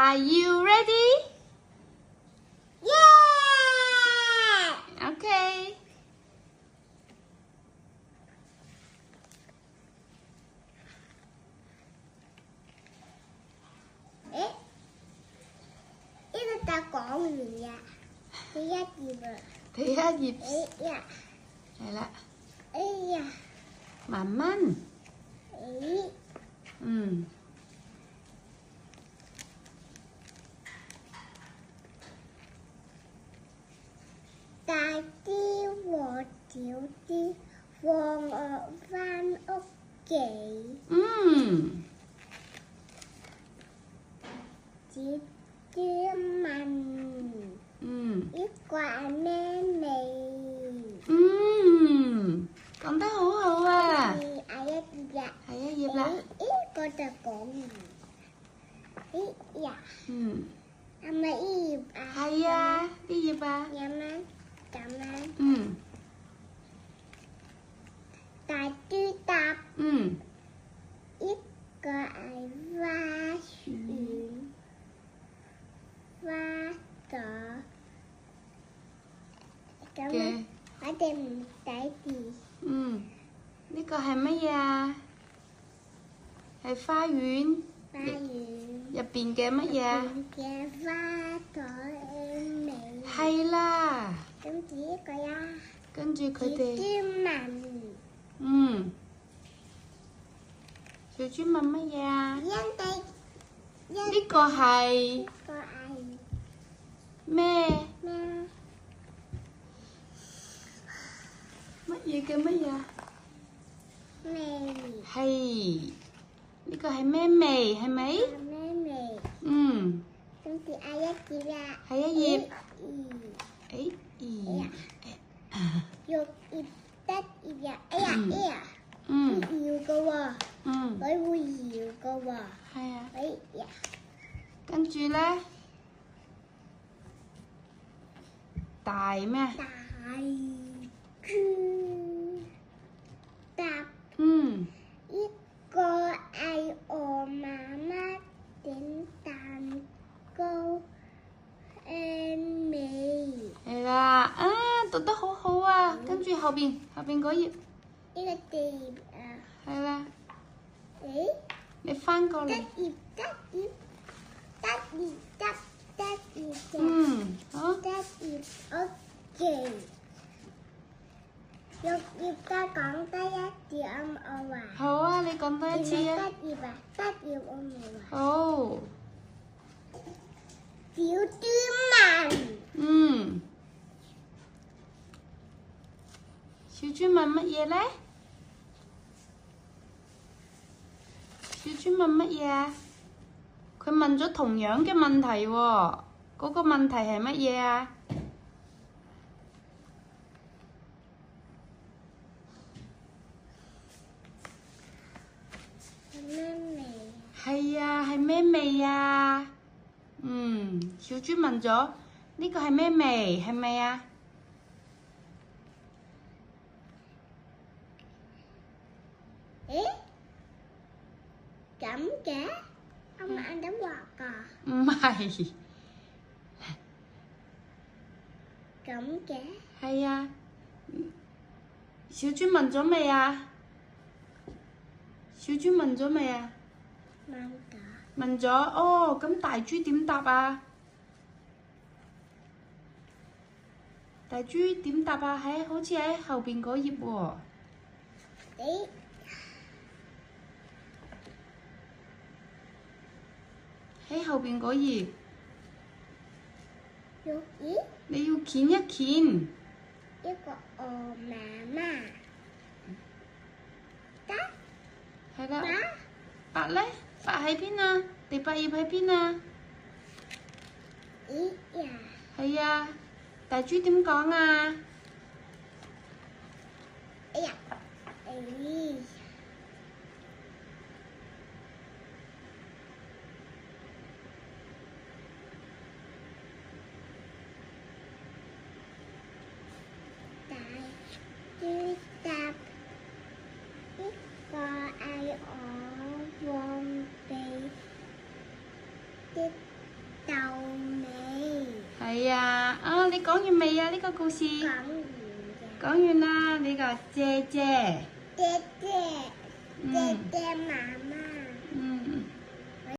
Are you ready? Yeah! Okay. Ý là ta講完呀，第一頁啊。第一頁。哎呀。係啦。哎呀。慢慢。哎。嗯。大啲和小啲，放我返屋企。嗯。小豬問：呢個係咩味？講得好好啊！係一頁啦。係一頁啦。呢個就講完。呢頁。係咪呢頁啊？係啊，呢頁啊。有咩？咁樣。大豬答。呢個係花園。花朵。咁樣，我哋唔使字。呢個係乜嘢啊？係花園。花園。入邊嘅乜嘢啊？入邊嘅花朵味。係啦。跟住呢個呀。跟住佢哋。小豬問。小豬問乜嘢啊？呢個係咩？乜嘢嘅乜嘢啊？味。係。呢個係咩味？係咪？咩味？跟住一頁啦。係一頁。肉頁得頁呀！哎呀！會搖嘅喎。佢會搖嘅喎。係啊。哎呀！跟住咧，大咩？大豬答。呢個係我媽媽整蛋糕味。係啦，啊，讀得好好啊！跟住後邊嗰頁。呢個第二頁啊。係啦。你得翻過嚟。頁。好。得頁 OK。6頁再講多一次我話。好啊，你講多一次啊。得頁啊，得頁我冇話。好。小豬問。小豬問乜嘢咧？小豬問乜嘢啊？佢問咗同樣嘅問題喎。嗰個問題係乜嘢啊？係咩味？係啊，係咩味啊？小豬問咗呢個係咩味？係咪啊？咁嘅？我咪啱啱話㗎。唔係。咁嘅？係啊。小豬問咗未啊？小豬問咗未啊？問咗。哦，咁大豬點答啊？大豬點答啊？好似喺後邊嗰頁喎。喺後邊嗰頁。你要鉸一鉸。一個我媽媽。係啦。白咧？白喺邊啊？第8頁喺邊啊？係啊。大豬點講啊？哎呀！大豬答。呢個係我忘記的係啊，你講完未啊？呢個故事講完啦，你個姐姐。姐姐，姐姐媽媽。